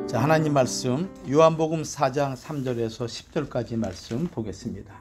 자, 하나님 말씀 요한복음 4장 3절에서 10절까지 말씀 보겠습니다.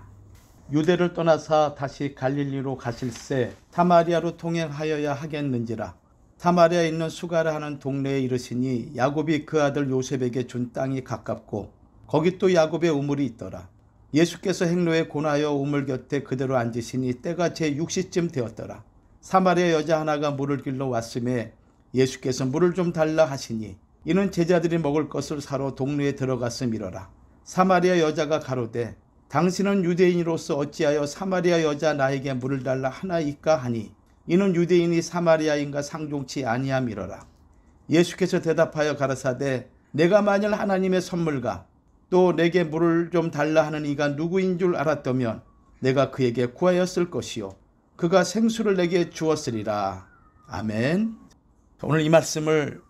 유대를 떠나사 다시 갈릴리로 가실새 사마리아로 통행하여야 하겠는지라. 사마리아에 있는 수가라 하는 동네에 이르시니 야곱이 그 아들 요셉에게 준 땅이 가깝고 거기 또 야곱의 우물이 있더라. 예수께서 행로에 고나여 우물 곁에 그대로 앉으시니 때가 제6시쯤 되었더라. 사마리아 여자 하나가 물을 길러 왔음에 예수께서 물을 좀 달라 하시니 이는 제자들이 먹을 것을 사러 동네에 들어갔음이러라. 사마리아 여자가 가로되 당신은 유대인으로서 어찌하여 사마리아 여자 나에게 물을 달라 하나이까 하니 이는 유대인이 사마리아인과 상종치 아니함이러라. 예수께서 대답하여 가라사대 내가 만일 하나님의 선물과 또 내게 물을 좀 달라 하는 이가 누구인 줄 알았다면 내가 그에게 구하였을 것이요 그가 생수를 내게 주었으리라. 아멘. 오늘 이 말씀을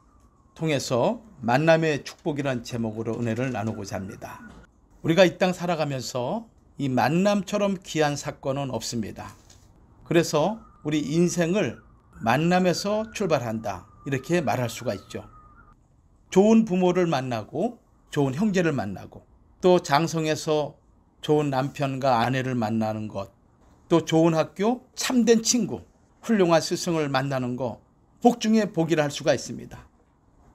통해서 만남의 축복이란 제목으로 은혜를 나누고자 합니다. 우리가 이 땅 살아가면서 이 만남처럼 귀한 사건은 없습니다. 그래서 우리 인생을 만남에서 출발한다 이렇게 말할 수가 있죠. 좋은 부모를 만나고 좋은 형제를 만나고 또 장성에서 좋은 남편과 아내를 만나는 것, 또 좋은 학교, 참된 친구, 훌륭한 스승을 만나는 것 복 중에 복이라 할 수가 있습니다.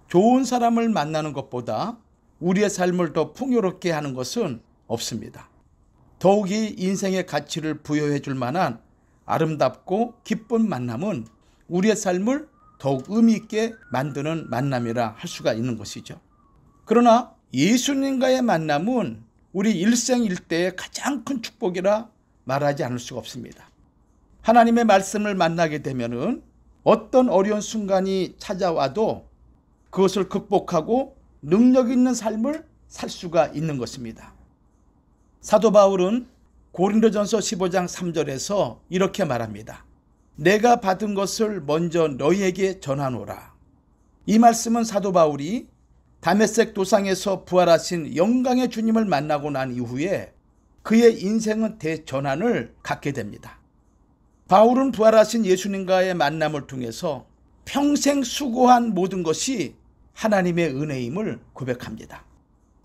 좋은 사람을 만나는 것보다 우리의 삶을 더 풍요롭게 하는 것은 없습니다. 더욱이 인생의 가치를 부여해 줄 만한 아름답고 기쁜 만남은 우리의 삶을 더욱 의미 있게 만드는 만남이라 할 수가 있는 것이죠. 그러나 예수님과의 만남은 우리 일생 일대의 가장 큰 축복이라 말하지 않을 수가 없습니다. 하나님의 말씀을 만나게 되면은 어떤 어려운 순간이 찾아와도 그것을 극복하고 능력 있는 삶을 살 수가 있는 것입니다. 사도 바울은 고린도전서 15장 3절에서 이렇게 말합니다. 내가 받은 것을 먼저 너희에게 전하노라. 이 말씀은 사도 바울이 다메섹 도상에서 부활하신 영광의 주님을 만나고 난 이후에 그의 인생은 대전환을 갖게 됩니다. 바울은 부활하신 예수님과의 만남을 통해서 평생 수고한 모든 것이 하나님의 은혜임을 고백합니다.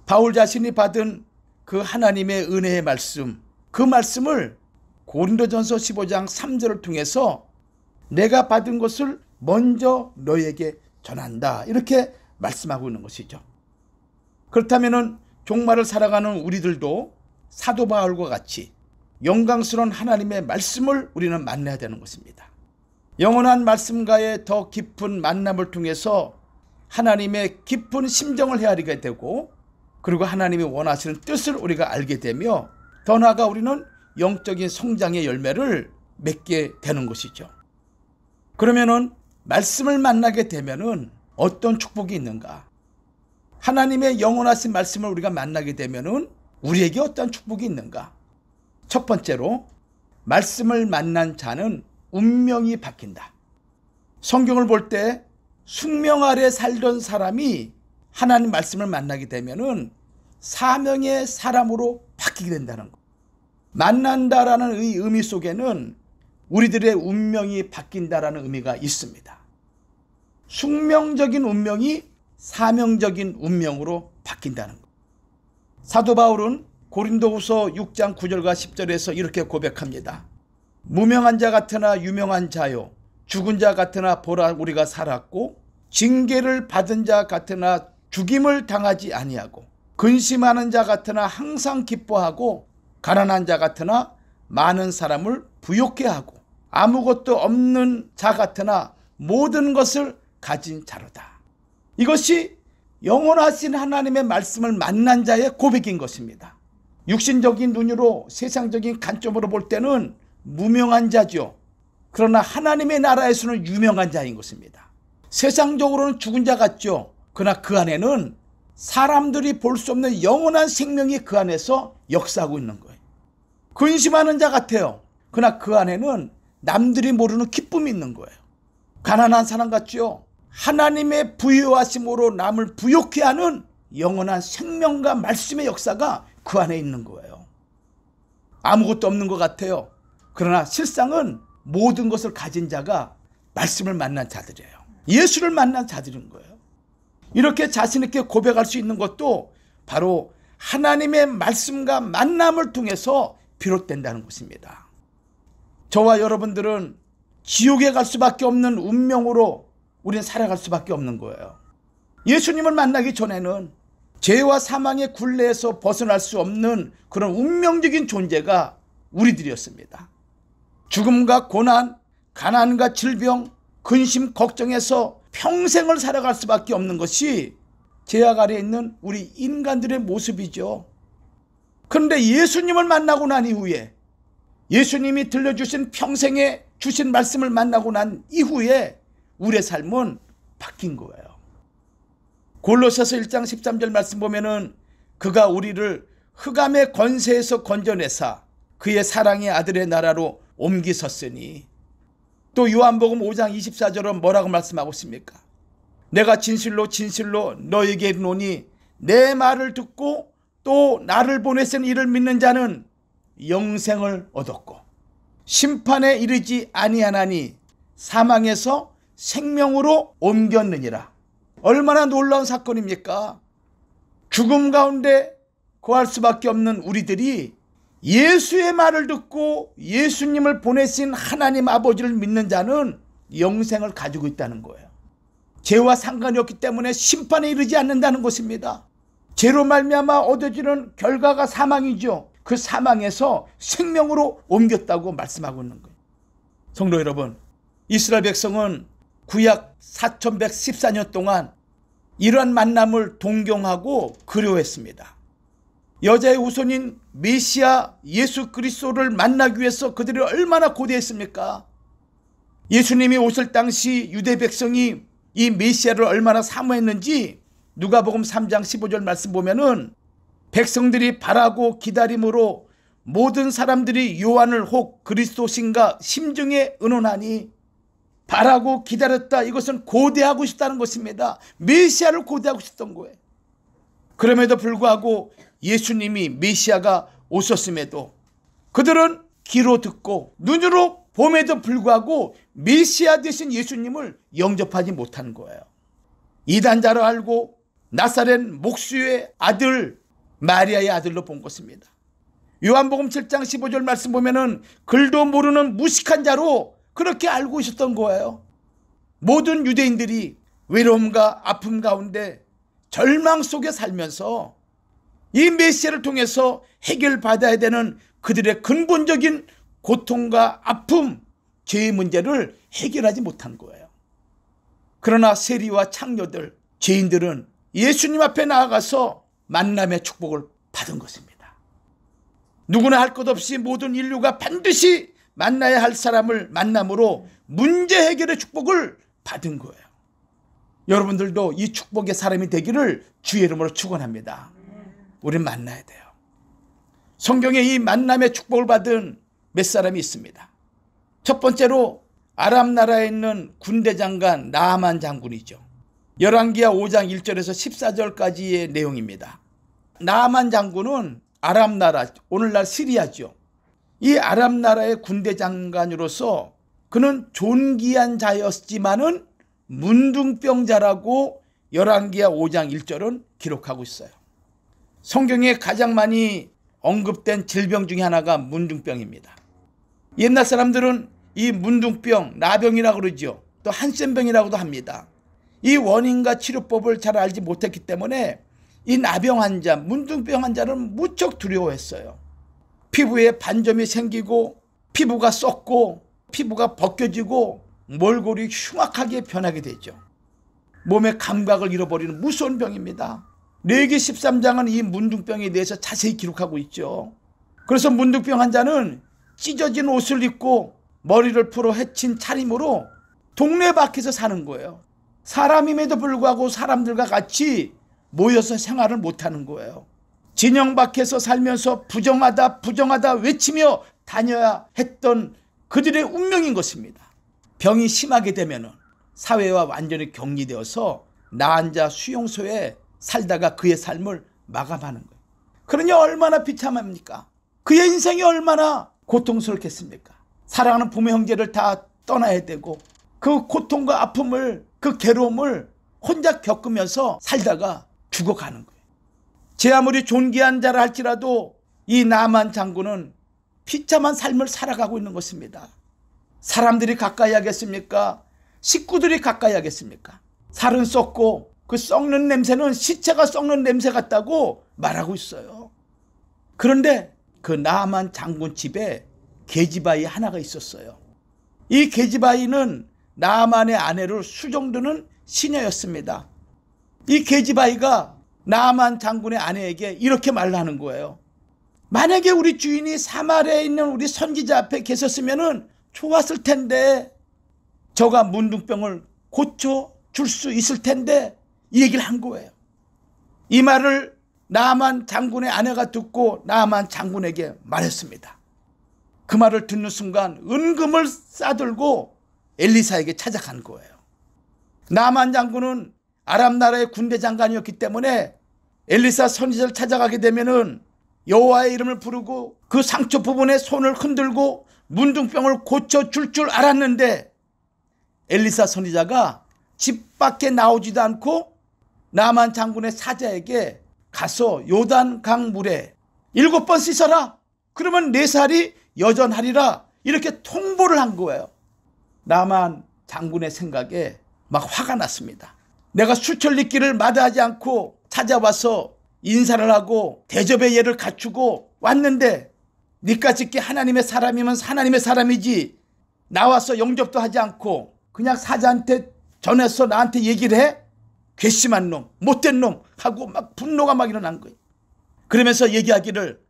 바울 자신이 받은 그 하나님의 은혜의 말씀, 그 말씀을 고린도전서 15장 3절을 통해서 내가 받은 것을 먼저 너에게 전한다 이렇게 말씀하고 있는 것이죠. 그렇다면 종말을 살아가는 우리들도 사도 바울과 같이 영광스러운 하나님의 말씀을 우리는 만나야 되는 것입니다. 영원한 말씀과의 더 깊은 만남을 통해서 하나님의 깊은 심정을 헤아리게 되고 그리고 하나님이 원하시는 뜻을 우리가 알게 되며 더 나아가 우리는 영적인 성장의 열매를 맺게 되는 것이죠. 그러면은 말씀을 만나게 되면은 어떤 축복이 있는가? 하나님의 영원하신 말씀을 우리가 만나게 되면은 우리에게 어떤 축복이 있는가? 첫 번째로 말씀을 만난 자는 운명이 바뀐다. 성경을 볼 때 숙명 아래 살던 사람이 하나님 말씀을 만나게 되면은 사명의 사람으로 바뀌게 된다는 것. 만난다라는 이 의미 속에는 우리들의 운명이 바뀐다라는 의미가 있습니다. 숙명적인 운명이 사명적인 운명으로 바뀐다는 것. 사도 바울은 고린도후서 6장 9절과 10절에서 이렇게 고백합니다. 무명한 자 같으나 유명한 자요 죽은 자 같으나 보라 우리가 살았고 징계를 받은 자 같으나 죽임을 당하지 아니하고 근심하는 자 같으나 항상 기뻐하고 가난한 자 같으나 많은 사람을 부욕해 하고 아무것도 없는 자 같으나 모든 것을 가진 자로다. 이것이 영원하신 하나님의 말씀을 만난 자의 고백인 것입니다. 육신적인 눈으로 세상적인 관점으로 볼 때는 무명한 자죠. 그러나 하나님의 나라에서는 유명한 자인 것입니다. 세상적으로는 죽은 자 같죠. 그러나 그 안에는 사람들이 볼 수 없는 영원한 생명이 그 안에서 역사하고 있는 거예요. 근심하는 자 같아요. 그러나 그 안에는 남들이 모르는 기쁨이 있는 거예요. 가난한 사람 같죠. 하나님의 부유하심으로 남을 부욕해 하는 영원한 생명과 말씀의 역사가 그 안에 있는 거예요. 아무것도 없는 것 같아요. 그러나 실상은 모든 것을 가진 자가 말씀을 만난 자들이에요. 예수를 만난 자들인 거예요. 이렇게 자신 있게 고백할 수 있는 것도 바로 하나님의 말씀과 만남을 통해서 비롯된다는 것입니다. 저와 여러분들은 지옥에 갈 수밖에 없는 운명으로 우리는 살아갈 수밖에 없는 거예요. 예수님을 만나기 전에는 죄와 사망의 굴레에서 벗어날 수 없는 그런 운명적인 존재가 우리들이었습니다. 죽음과 고난, 가난과 질병, 근심, 걱정에서 평생을 살아갈 수밖에 없는 것이 죄악 아래에 있는 우리 인간들의 모습이죠. 그런데 예수님을 만나고 난 이후에, 예수님이 들려주신 평생에 주신 말씀을 만나고 난 이후에 우리의 삶은 바뀐 거예요. 골로새서 1장 13절 말씀 보면은 그가 우리를 흑암의 권세에서 건져내사 그의 사랑의 아들의 나라로 옮기셨으니, 또 요한복음 5장 24절은 뭐라고 말씀하고 있습니까? 내가 진실로 진실로 너에게 이르노니 내 말을 듣고 또 나를 보내신 이를 믿는 자는 영생을 얻었고 심판에 이르지 아니하나니 사망에서 생명으로 옮겼느니라. 얼마나 놀라운 사건입니까? 죽음 가운데 거할 수밖에 없는 우리들이 예수의 말을 듣고 예수님을 보내신 하나님 아버지를 믿는 자는 영생을 가지고 있다는 거예요. 죄와 상관이 없기 때문에 심판에 이르지 않는다는 것입니다. 죄로 말미암아 얻어지는 결과가 사망이죠. 그 사망에서 생명으로 옮겼다고 말씀하고 있는 거예요. 성도 여러분, 이스라엘 백성은 구약 4114년 동안 이러한 만남을 동경하고 그리워했습니다. 여자의 후손인 메시아 예수 그리스도를 만나기 위해서 그들이 얼마나 고대했습니까? 예수님이 오실 당시 유대 백성이 이 메시아를 얼마나 사모했는지 누가복음 3장 15절 말씀 보면은 백성들이 바라고 기다림으로 모든 사람들이 요한을 혹 그리스도신가 심중에 의논하니, 바라고 기다렸다. 이것은 고대하고 싶다는 것입니다. 메시아를 고대하고 싶던 거예요. 그럼에도 불구하고 예수님이 메시아가 오셨음에도 그들은 귀로 듣고 눈으로 봄에도 불구하고 메시아 되신 예수님을 영접하지 못한 거예요. 이단자로 알고 나사렛 목수의 아들 마리아의 아들로 본 것입니다. 요한복음 7장 15절 말씀 보면은 글도 모르는 무식한 자로 그렇게 알고 있었던 거예요. 모든 유대인들이 외로움과 아픔 가운데 절망 속에 살면서 이 메시아를 통해서 해결받아야 되는 그들의 근본적인 고통과 아픔, 죄의 문제를 해결하지 못한 거예요. 그러나 세리와 창녀들, 죄인들은 예수님 앞에 나아가서 만남의 축복을 받은 것입니다. 누구나 할 것 없이 모든 인류가 반드시 만나야 할 사람을 만남으로 문제 해결의 축복을 받은 거예요. 여러분들도 이 축복의 사람이 되기를 주의 이름으로 축원합니다. 우린 만나야 돼요. 성경에 이 만남의 축복을 받은 몇 사람이 있습니다. 첫 번째로 아람 나라에 있는 군대 장관 나아만 장군이죠. 열왕기하 5장 1절에서 14절까지의 내용입니다. 나아만 장군은 아람 나라, 오늘날 시리아죠. 이 아람 나라의 군대 장관으로서 그는 존귀한 자였지만은 문둥병자라고 열왕기하 5장 1절은 기록하고 있어요. 성경에 가장 많이 언급된 질병 중에 하나가 문둥병입니다. 옛날 사람들은 이 문둥병, 나병이라고 그러죠. 또 한센병이라고도 합니다. 이 원인과 치료법을 잘 알지 못했기 때문에 이 나병 환자, 문둥병 환자는 무척 두려워했어요. 피부에 반점이 생기고 피부가 썩고 피부가 벗겨지고 몰골이 흉악하게 변하게 되죠. 몸의 감각을 잃어버리는 무서운 병입니다. 레위기 13장은 이 문둥병에 대해서 자세히 기록하고 있죠. 그래서 문둥병 환자는 찢어진 옷을 입고 머리를 풀어 헤친 차림으로 동네 밖에서 사는 거예요. 사람임에도 불구하고 사람들과 같이 모여서 생활을 못하는 거예요. 진영 밖에서 살면서 부정하다 부정하다 외치며 다녀야 했던 그들의 운명인 것입니다. 병이 심하게 되면 사회와 완전히 격리되어서 나한 자 수용소에 살다가 그의 삶을 마감하는 거예요. 그러니 얼마나 비참합니까? 그의 인생이 얼마나 고통스럽겠습니까? 사랑하는 부모 형제를 다 떠나야 되고 그 고통과 아픔을, 그 괴로움을 혼자 겪으면서 살다가 죽어가는 거예요. 제 아무리 존귀한 자라 할지라도 이 나만 장군은 비참한 삶을 살아가고 있는 것입니다. 사람들이 가까이 하겠습니까? 식구들이 가까이 하겠습니까? 살은 썩고 그 썩는 냄새는 시체가 썩는 냄새 같다고 말하고 있어요. 그런데 그 나만 장군 집에 계집아이 하나가 있었어요. 이 계집아이는 나만의 아내를 수종드는 시녀였습니다. 이 계집아이가 나만 장군의 아내에게 이렇게 말하는 거예요. 만약에 우리 주인이 사마리아에 있는 우리 선지자 앞에 계셨으면 좋았을 텐데, 저가 문둥병을 고쳐줄 수 있을 텐데, 이 얘기를 한 거예요. 이 말을 나만 장군의 아내가 듣고 나만 장군에게 말했습니다. 그 말을 듣는 순간 은금을 싸들고 엘리사에게 찾아간 거예요. 나만 장군은 아람 나라의 군대 장관이었기 때문에 엘리사 선지자를 찾아가게 되면은 여호와의 이름을 부르고 그 상처 부분에 손을 흔들고 문둥병을 고쳐줄 줄 알았는데, 엘리사 선지자가 집 밖에 나오지도 않고 나만 장군의 사자에게 가서 요단강 물에 7번 씻어라, 그러면 네 살이 여전하리라, 이렇게 통보를 한 거예요. 나만 장군의 생각에 막 화가 났습니다. 내가 수천리길을 마다하지 않고 찾아와서 인사를 하고 대접의 예를 갖추고 왔는데, 니까짓 하나님의 사람이면 하나님의 사람이지, 나와서 영접도 하지 않고 그냥 사자한테 전해서 나한테 얘기를 해? 괘씸한 놈, 못된 놈 하고 막 분노가 막 일어난 거예요. 그러면서 얘기하기를,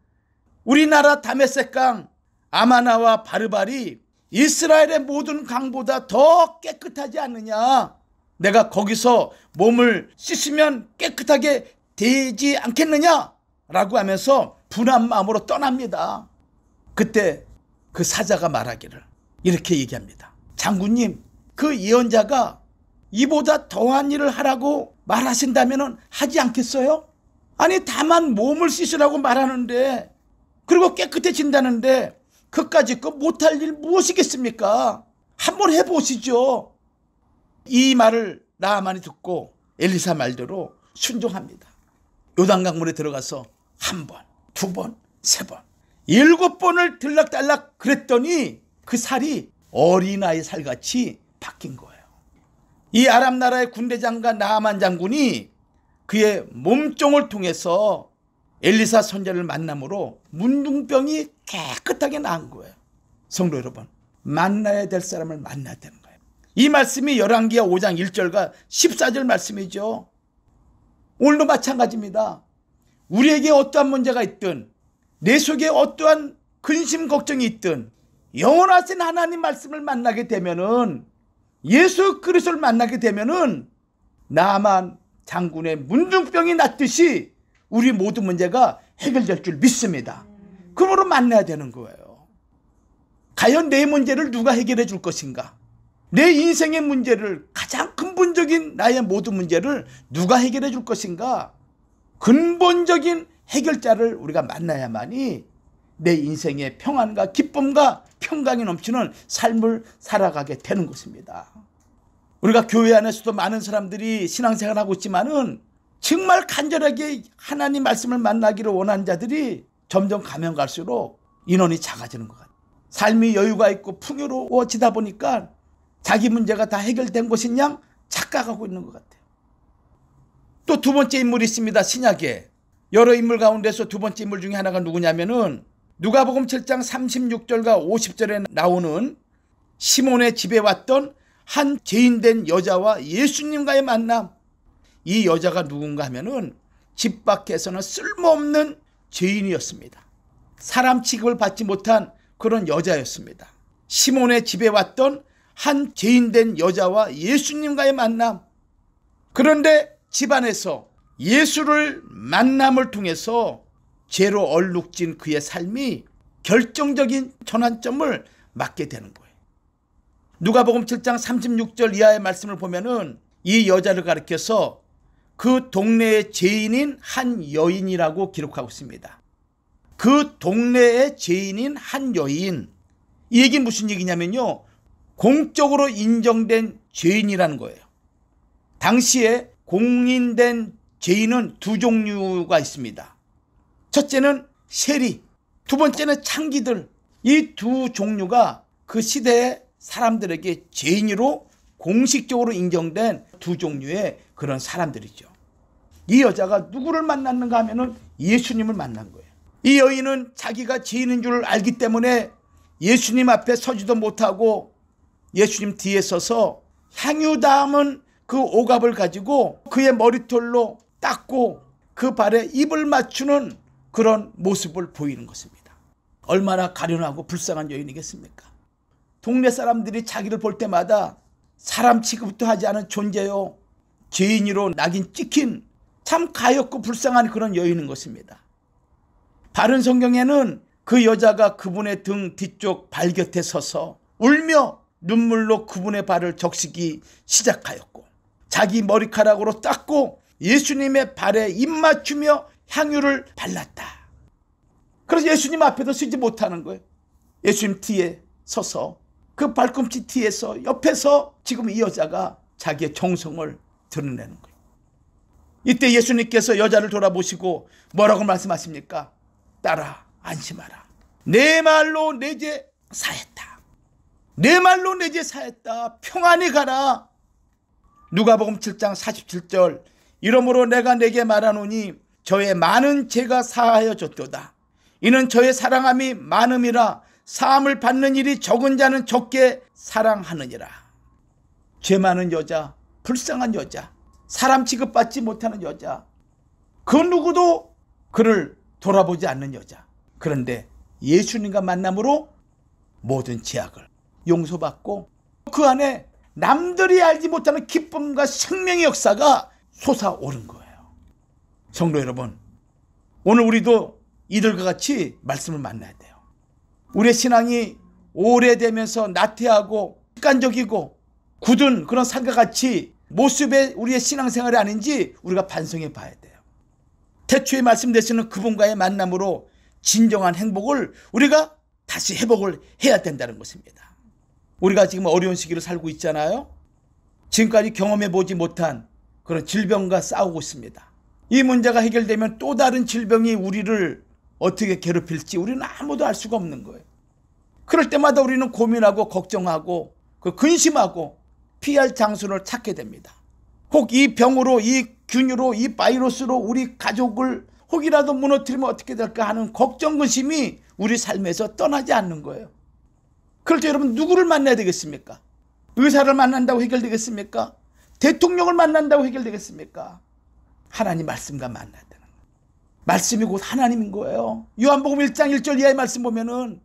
우리나라 다메섹강 아마나와 바르발이 이스라엘의 모든 강보다 더 깨끗하지 않느냐, 내가 거기서 몸을 씻으면 깨끗하게 되지 않겠느냐 라고 하면서 분한 마음으로 떠납니다. 그때 그 사자가 말하기를 이렇게 얘기합니다. 장군님, 그 예언자가 이보다 더한 일을 하라고 말하신다면 하지 않겠어요? 아니, 다만 몸을 씻으라고 말하는데, 그리고 깨끗해진다는데 그까짓 거 못할 일 무엇이겠습니까? 한번 해보시죠. 이 말을 나아만이 듣고 엘리사 말대로 순종합니다. 요단강물에 들어가서 1번, 2번, 3번, 7번을 들락달락 그랬더니 그 살이 어린아이 살같이 바뀐 거예요. 이 아람 나라의 군대 장관 나아만 장군이 그의 몸종을 통해서 엘리사 선지자를 만남으로 문둥병이 깨끗하게 나은 거예요. 성도 여러분, 만나야 될 사람을 만나야 되는 거예요. 이 말씀이 열왕기하 5장 1절과 14절 말씀이죠. 오늘도 마찬가지입니다. 우리에게 어떠한 문제가 있든, 내 속에 어떠한 근심 걱정이 있든, 영원하신 하나님 말씀을 만나게 되면은, 예수 그리스도를 만나게 되면은 나만 장군의 문둥병이 낫듯이 우리 모든 문제가 해결될 줄 믿습니다. 그러므로 만나야 되는 거예요. 과연 내 문제를 누가 해결해 줄 것인가? 내 인생의 문제를, 가장 근본적인 나의 모든 문제를 누가 해결해 줄 것인가? 근본적인 해결자를 우리가 만나야만이 내 인생의 평안과 기쁨과 평강이 넘치는 삶을 살아가게 되는 것입니다. 우리가 교회 안에서도 많은 사람들이 신앙생활을 하고 있지만은 정말 간절하게 하나님 말씀을 만나기를 원하는 자들이 점점 가면 갈수록 인원이 작아지는 것 같아요. 삶이 여유가 있고 풍요로워지다 보니까 자기 문제가 다 해결된 것인 양 착각하고 있는 것 같아요. 또 두 번째 인물이 있습니다. 신약에 여러 인물 가운데서 두 번째 인물 중에 하나가 누구냐면은 누가복음 7장 36절과 50절에 나오는 시몬의 집에 왔던 한 죄인된 여자와 예수님과의 만남. 이 여자가 누군가 하면은 집 밖에서는 쓸모없는 죄인이었습니다. 사람 취급을 받지 못한 그런 여자였습니다. 시몬의 집에 왔던 한 죄인된 여자와 예수님과의 만남. 그런데 집안에서 예수를 만남을 통해서 죄로 얼룩진 그의 삶이 결정적인 전환점을 맞게 되는 거예요. 누가복음 7장 36절 이하의 말씀을 보면은 이 여자를 가리켜서 그 동네의 죄인인 한 여인이라고 기록하고 있습니다. 그 동네의 죄인인 한 여인. 이 얘기는 무슨 얘기냐면요, 공적으로 인정된 죄인이라는 거예요. 당시에 공인된 죄인은 두 종류가 있습니다. 첫째는 세리, 두 번째는 창기들. 이 두 종류가 그 시대의 사람들에게 죄인으로 공식적으로 인정된 두 종류의 그런 사람들이죠. 이 여자가 누구를 만났는가 하면은 예수님을 만난 거예요. 이 여인은 자기가 죄인인 줄 알기 때문에 예수님 앞에 서지도 못하고 예수님 뒤에 서서 향유 담은 그 오갑을 가지고 그의 머리털로 닦고 그 발에 입을 맞추는 그런 모습을 보이는 것입니다. 얼마나 가련하고 불쌍한 여인이겠습니까? 동네 사람들이 자기를 볼 때마다 사람 취급도 하지 않은 존재요, 죄인으로 낙인 찍힌 참 가엾고 불쌍한 그런 여인인 것입니다. 바른 성경에는 그 여자가 그분의 등 뒤쪽 발 곁에 서서 울며 눈물로 그분의 발을 적시기 시작하였고 자기 머리카락으로 닦고 예수님의 발에 입 맞추며 향유를 발랐다. 그래서 예수님 앞에도 서지 못하는 거예요. 예수님 뒤에 서서 그 발꿈치 뒤에서 옆에서 지금 이 여자가 자기의 정성을 드러내는 거예요. 이때 예수님께서 여자를 돌아보시고 뭐라고 말씀하십니까? 딸아, 안심하라. 내 말로 내 죄 사했다. 내 말로 내 죄 사했다. 평안히 가라. 누가복음 7장 47절 이러므로 내가 내게 말하노니 저의 많은 죄가 사하여졌도다. 이는 저의 사랑함이 많음이라 사함을 받는 일이 적은 자는 적게 사랑하느니라. 죄 많은 여자, 불쌍한 여자, 사람 취급받지 못하는 여자, 그 누구도 그를 돌아보지 않는 여자. 그런데 예수님과 만남으로 모든 죄악을 용서받고 그 안에 남들이 알지 못하는 기쁨과 생명의 역사가 솟아오른 거예요. 성도 여러분, 오늘 우리도 이들과 같이 말씀을 만나야 돼요. 우리의 신앙이 오래되면서 나태하고 습관적이고 굳은 그런 삶과 같이 모습의 우리의 신앙생활이 아닌지 우리가 반성해 봐야 돼요. 태초에 말씀되시는 그분과의 만남으로 진정한 행복을 우리가 다시 회복을 해야 된다는 것입니다. 우리가 지금 어려운 시기를 살고 있잖아요. 지금까지 경험해 보지 못한 그런 질병과 싸우고 있습니다. 이 문제가 해결되면 또 다른 질병이 우리를 어떻게 괴롭힐지 우리는 아무도 알 수가 없는 거예요. 그럴 때마다 우리는 고민하고 걱정하고 근심하고 피할 장소를 찾게 됩니다. 혹 이 병으로, 이 균으로, 이 바이러스로 우리 가족을 혹이라도 무너뜨리면 어떻게 될까 하는 걱정, 근심이 우리 삶에서 떠나지 않는 거예요. 그럴 때 여러분 누구를 만나야 되겠습니까? 의사를 만난다고 해결되겠습니까? 대통령을 만난다고 해결되겠습니까? 하나님 말씀과 만나야 되는 거예요. 말씀이 곧 하나님인 거예요. 요한복음 1장 1절 이하의 말씀 보면은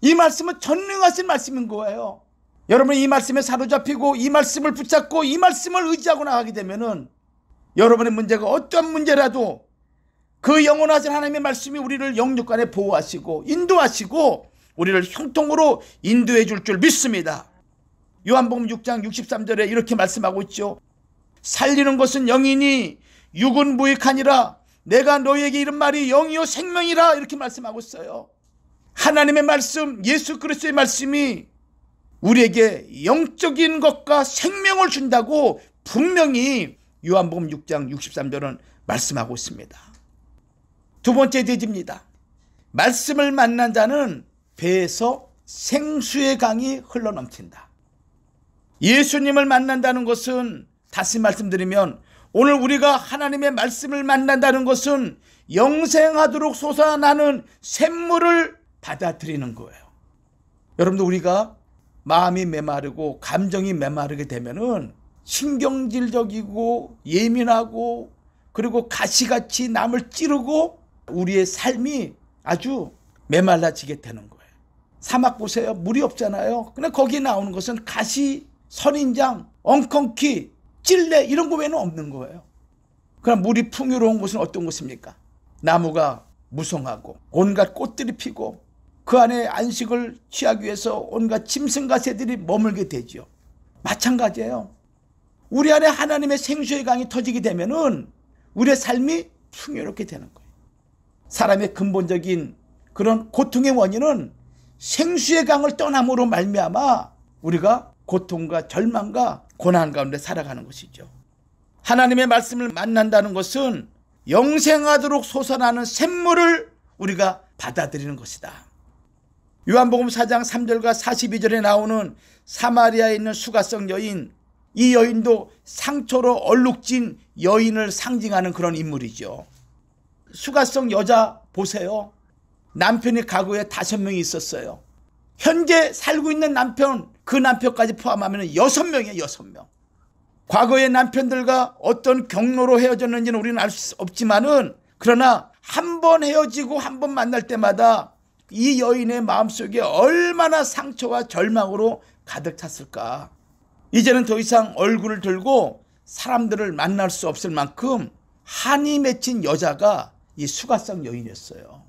이 말씀은 전능하신 말씀인 거예요. 여러분이 이 말씀에 사로잡히고 이 말씀을 붙잡고 이 말씀을 의지하고 나가게 되면은 여러분의 문제가 어떤 문제라도 그 영원하신 하나님의 말씀이 우리를 영육간에 보호하시고 인도하시고 우리를 형통으로 인도해 줄 줄 믿습니다. 요한복음 6장 63절에 이렇게 말씀하고 있죠. 살리는 것은 영이니 육은 무익하니라. 내가 너희에게 이른 말이 영이요 생명이라. 이렇게 말씀하고 있어요. 하나님의 말씀, 예수 그리스도의 말씀이 우리에게 영적인 것과 생명을 준다고 분명히 요한복음 6장 63절은 말씀하고 있습니다. 두 번째 대지입니다. 말씀을 만난 자는 배에서 생수의 강이 흘러넘친다. 예수님을 만난다는 것은 다시 말씀드리면 오늘 우리가 하나님의 말씀을 만난다는 것은 영생하도록 솟아나는 샘물을 받아들이는 거예요. 여러분들 우리가 마음이 메마르고 감정이 메마르게 되면은 신경질적이고 예민하고 그리고 가시같이 남을 찌르고 우리의 삶이 아주 메말라지게 되는 거예요. 사막 보세요. 물이 없잖아요. 근데 거기에 나오는 것은 가시, 선인장, 엉겅퀴, 찔레 이런 거 외에는 없는 거예요. 그럼 물이 풍요로운 곳은 어떤 곳입니까? 나무가 무성하고 온갖 꽃들이 피고 그 안에 안식을 취하기 위해서 온갖 짐승과 새들이 머물게 되죠. 마찬가지예요. 우리 안에 하나님의 생수의 강이 터지게 되면은 우리의 삶이 풍요롭게 되는 거예요. 사람의 근본적인 그런 고통의 원인은 생수의 강을 떠남으로 말미암아 우리가 고통과 절망과 고난 가운데 살아가는 것이죠. 하나님의 말씀을 만난다는 것은 영생하도록 솟아나는 샘물을 우리가 받아들이는 것이다. 요한복음 4장 3절과 42절에 나오는 사마리아에 있는 수가성 여인, 이 여인도 상처로 얼룩진 여인을 상징하는 그런 인물이죠. 수가성 여자 보세요. 남편이 과거에 5명이 있었어요. 현재 살고 있는 남편, 그 남편까지 포함하면 6명이에요. 6명. 과거의 남편들과 어떤 경로로 헤어졌는지는 우리는 알 수 없지만은, 그러나 한 번 헤어지고 한 번 만날 때마다 이 여인의 마음속에 얼마나 상처와 절망으로 가득 찼을까. 이제는 더 이상 얼굴을 들고 사람들을 만날 수 없을 만큼 한이 맺힌 여자가 이 수가성 여인이었어요.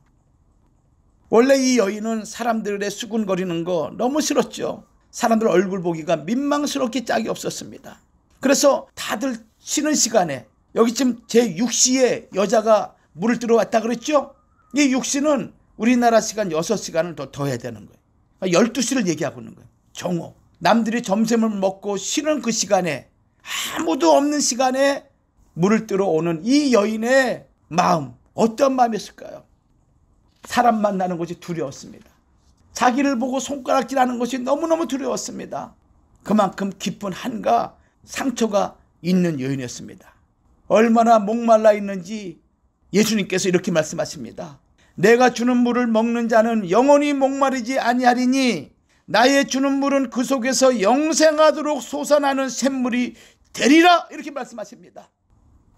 원래 이 여인은 사람들의 수군거리는 거 너무 싫었죠. 사람들 얼굴 보기가 민망스럽게 짝이 없었습니다. 그래서 다들 쉬는 시간에, 여기 지금 제6시에 여자가 물을 들어왔다 그랬죠. 이 6시는 우리나라 시간 6시간을 더 해야 되는 거예요. 12시를 얘기하고 있는 거예요. 정오. 남들이 점심을 먹고 쉬는 그 시간에, 아무도 없는 시간에 물을 들어오는 이 여인의 마음, 어떤 마음이었을까요? 사람 만나는 것이 두려웠습니다. 자기를 보고 손가락질하는 것이 너무너무 두려웠습니다. 그만큼 깊은 한과 상처가 있는 여인이었습니다. 얼마나 목말라 있는지 예수님께서 이렇게 말씀하십니다. 내가 주는 물을 먹는 자는 영원히 목마르지 아니하리니 나의 주는 물은 그 속에서 영생하도록 솟아나는 샘물이 되리라, 이렇게 말씀하십니다.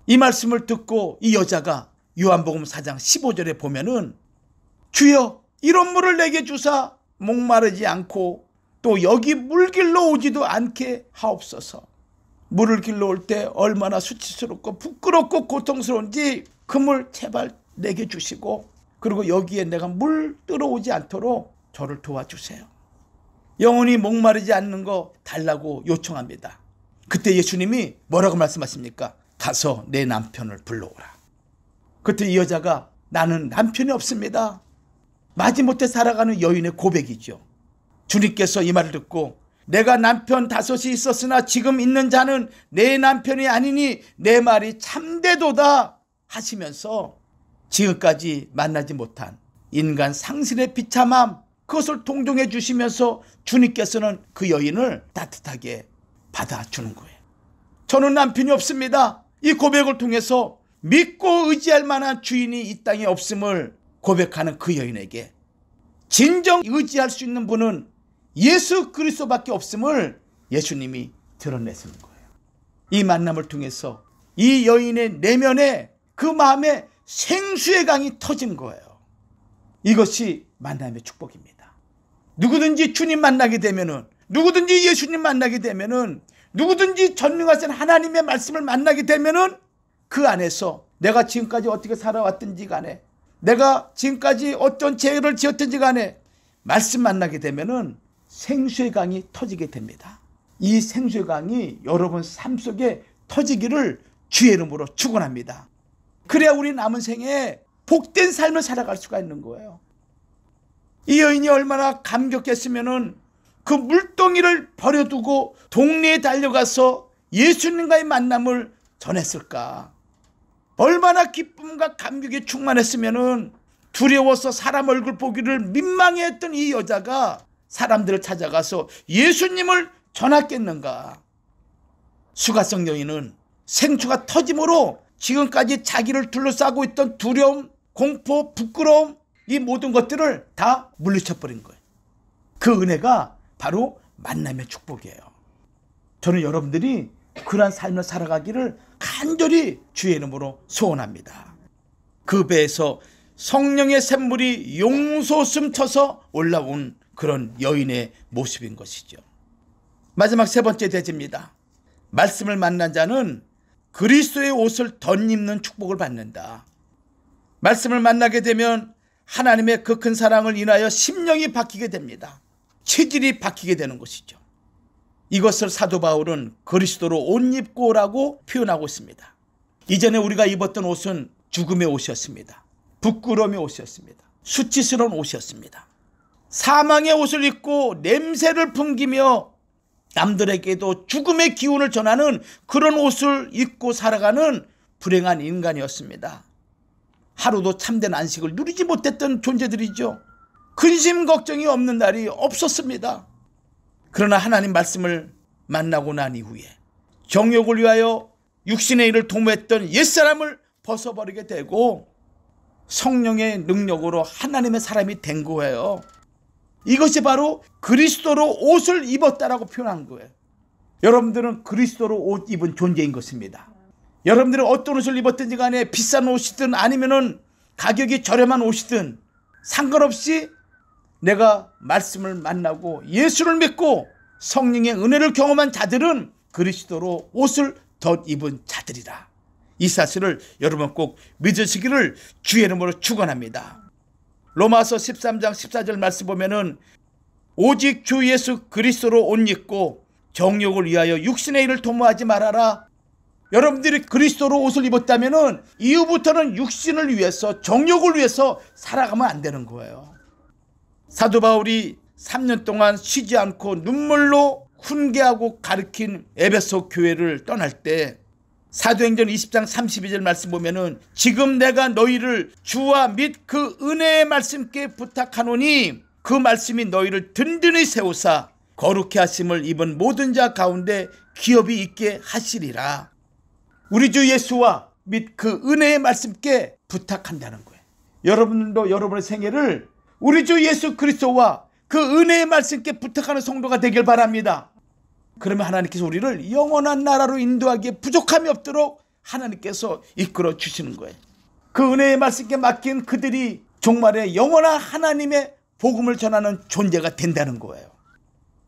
이 말씀을 듣고 이 여자가 요한복음 4장 15절에 보면은 주여 이런 물을 내게 주사 목마르지 않고 또 여기 물길로 오지도 않게 하옵소서. 물을 길러 올 때 얼마나 수치스럽고 부끄럽고 고통스러운지 그 물 제발 내게 주시고, 그리고 여기에 내가 물 들어오지 않도록 저를 도와주세요. 영원히 목마르지 않는 거 달라고 요청합니다. 그때 예수님이 뭐라고 말씀하십니까? 가서 내 남편을 불러오라. 그때 이 여자가 나는 남편이 없습니다. 마지못해 살아가는 여인의 고백이죠. 주님께서 이 말을 듣고 내가 남편 5이 있었으나 지금 있는 자는 내 남편이 아니니 내 말이 참되도다 하시면서 지금까지 만나지 못한 인간 상실의 비참함, 그것을 동정해 주시면서 주님께서는 그 여인을 따뜻하게 받아주는 거예요. 저는 남편이 없습니다. 이 고백을 통해서 믿고 의지할 만한 주인이 이 땅에 없음을 고백하는 그 여인에게 진정 의지할 수 있는 분은 예수 그리스도밖에 없음을 예수님이 드러내시는 거예요. 이 만남을 통해서 이 여인의 내면에, 그 마음에 생수의 강이 터진 거예요. 이것이 만남의 축복입니다. 누구든지 주님 만나게 되면은, 누구든지 예수님 만나게 되면은, 누구든지 전능하신 하나님의 말씀을 만나게 되면은 그 안에서 내가 지금까지 어떻게 살아왔든지 간에, 내가 지금까지 어떤 죄를 지었든지 간에 말씀 만나게 되면은 생수의 강이 터지게 됩니다. 이 생수의 강이 여러분 삶 속에 터지기를 주의 이름으로 축원합니다. 그래야 우리 남은 생에 복된 삶을 살아갈 수가 있는 거예요. 이 여인이 얼마나 감격했으면은 그 물동이를 버려두고 동네에 달려가서 예수님과의 만남을 전했을까. 얼마나 기쁨과 감격에 충만했으면은 두려워서 사람 얼굴 보기를 민망해했던 이 여자가 사람들을 찾아가서 예수님을 전했겠는가. 수가성 여인은 생수가 터짐으로 지금까지 자기를 둘러싸고 있던 두려움, 공포, 부끄러움, 이 모든 것들을 다 물리쳐버린 거예요. 그 은혜가 바로 만남의 축복이에요. 저는 여러분들이 그러한 삶을 살아가기를 간절히 주의 이름으로 소원합니다. 그 배에서 성령의 샘물이 용솟음 쳐서 올라온 그런 여인의 모습인 것이죠. 마지막 3번째 대지입니다. 말씀을 만난 자는 그리스도의 옷을 덧입는 축복을 받는다. 말씀을 만나게 되면 하나님의 그 큰 사랑을 인하여 심령이 바뀌게 됩니다. 체질이 바뀌게 되는 것이죠. 이것을 사도 바울은 그리스도로 옷 입고 오라고 표현하고 있습니다. 이전에 우리가 입었던 옷은 죽음의 옷이었습니다. 부끄러움의 옷이었습니다. 수치스러운 옷이었습니다. 사망의 옷을 입고 냄새를 풍기며 남들에게도 죽음의 기운을 전하는 그런 옷을 입고 살아가는 불행한 인간이었습니다. 하루도 참된 안식을 누리지 못했던 존재들이죠. 근심 걱정이 없는 날이 없었습니다. 그러나 하나님 말씀을 만나고 난 이후에 정욕을 위하여 육신의 일을 도모했던 옛사람을 벗어버리게 되고 성령의 능력으로 하나님의 사람이 된 거예요. 이것이 바로 그리스도로 옷을 입었다라고 표현한 거예요. 여러분들은 그리스도로 옷 입은 존재인 것입니다. 여러분들은 어떤 옷을 입었든지 간에 비싼 옷이든 아니면은 가격이 저렴한 옷이든 상관없이 내가 말씀을 만나고 예수를 믿고 성령의 은혜를 경험한 자들은 그리스도로 옷을 덧입은 자들이라. 이 사실을 여러분 꼭 믿으시기를 주의 이름으로 축원합니다. 로마서 13장 14절 말씀 보면은 오직 주 예수 그리스도로 옷 입고 정욕을 위하여 육신의 일을 도모하지 말아라. 여러분들이 그리스도로 옷을 입었다면은 이후부터는 육신을 위해서 정욕을 위해서 살아가면 안 되는 거예요. 사도 바울이 3년 동안 쉬지 않고 눈물로 훈계하고 가르친 에베소 교회를 떠날 때 사도행전 20장 32절 말씀 보면은 지금 내가 너희를 주와 및 그 은혜의 말씀께 부탁하노니 그 말씀이 너희를 든든히 세우사 거룩히 하심을 입은 모든 자 가운데 기업이 있게 하시리라. 우리 주 예수와 및 그 은혜의 말씀께 부탁한다는 거예요. 여러분도 여러분의 생애를 우리 주 예수 그리스도와 그 은혜의 말씀께 부탁하는 성도가 되길 바랍니다. 그러면 하나님께서 우리를 영원한 나라로 인도하기에 부족함이 없도록 하나님께서 이끌어 주시는 거예요. 그 은혜의 말씀께 맡긴 그들이 종말에 영원한 하나님의 복음을 전하는 존재가 된다는 거예요.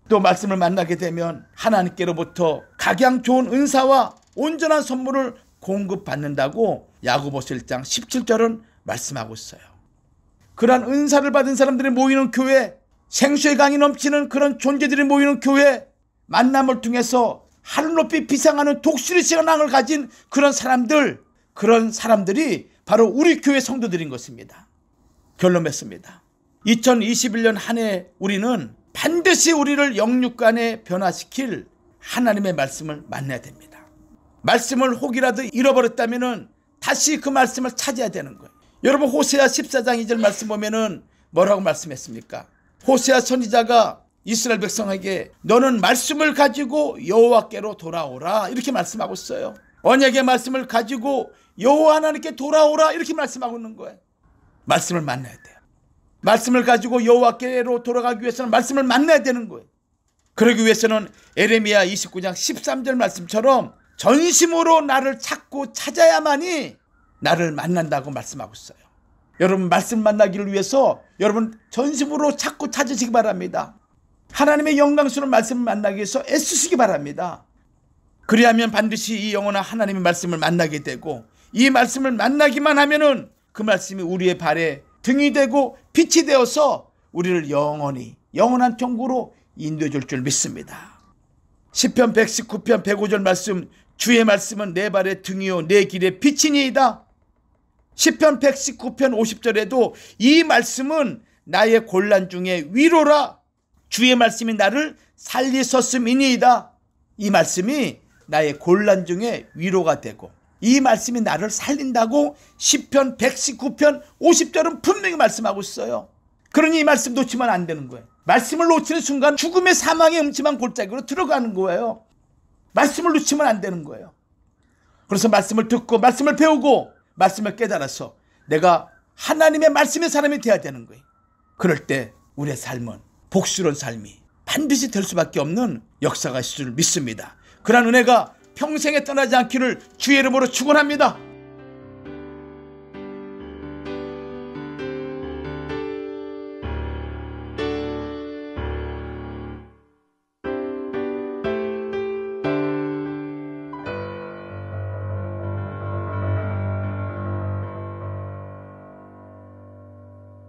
또 말씀을 만나게 되면 하나님께로부터 각양 좋은 은사와 온전한 선물을 공급받는다고 야고보서 1장 17절은 말씀하고 있어요. 그러한 은사를 받은 사람들이 모이는 교회, 생수의 강이 넘치는 그런 존재들이 모이는 교회, 만남을 통해서 하늘 높이 비상하는 독수리 신앙을 가진 그런 사람들이 바로 우리 교회 성도들인 것입니다. 결론 맺습니다. 2021년 한 해 우리는 반드시 우리를 영육간에 변화시킬 하나님의 말씀을 만나야 됩니다. 말씀을 혹이라도 잃어버렸다면 다시 그 말씀을 찾아야 되는 거예요. 여러분 호세아 14장 2절 말씀 보면은 뭐라고 말씀했습니까? 호세아 선지자가 이스라엘 백성에게 너는 말씀을 가지고 여호와께로 돌아오라 이렇게 말씀하고 있어요. 언약의 말씀을 가지고 여호와 하나님께 돌아오라 이렇게 말씀하고 있는 거예요. 말씀을 만나야 돼요. 말씀을 가지고 여호와께로 돌아가기 위해서는 말씀을 만나야 되는 거예요. 그러기 위해서는 에레미야 29장 13절 말씀처럼 전심으로 나를 찾고 찾아야만이 나를 만난다고 말씀하고 있어요. 여러분 말씀 만나기를 위해서 여러분 전심으로 찾고 찾으시기 바랍니다. 하나님의 영광스러운 말씀을 만나기 위해서 애쓰시기 바랍니다. 그리하면 반드시 이 영원한 하나님의 말씀을 만나게 되고 이 말씀을 만나기만 하면은 그 말씀이 우리의 발에 등이 되고 빛이 되어서 우리를 영원한 천국으로 인도해 줄 줄 믿습니다. 시편 119편 105절 말씀 주의 말씀은 내 발의 등이요 내 길의 빛이니이다. 시편 119편 50절에도 이 말씀은 나의 곤란 중에 위로라. 주의 말씀이 나를 살리셨음이니이다. 이 말씀이 나의 곤란 중에 위로가 되고 이 말씀이 나를 살린다고 시편 119편 50절은 분명히 말씀하고 있어요. 그러니 이 말씀 놓치면 안 되는 거예요. 말씀을 놓치는 순간 죽음의 사망의 음침한 골짜기로 들어가는 거예요. 말씀을 놓치면 안 되는 거예요. 그래서 말씀을 듣고 말씀을 배우고 말씀을 깨달아서 내가 하나님의 말씀의 사람이 되어야 되는 거예요. 그럴 때 우리의 삶은 복스러운 삶이 반드시 될 수밖에 없는 역사가 있을 줄 믿습니다. 그러한 은혜가 평생에 떠나지 않기를 주의 이름으로 축원합니다.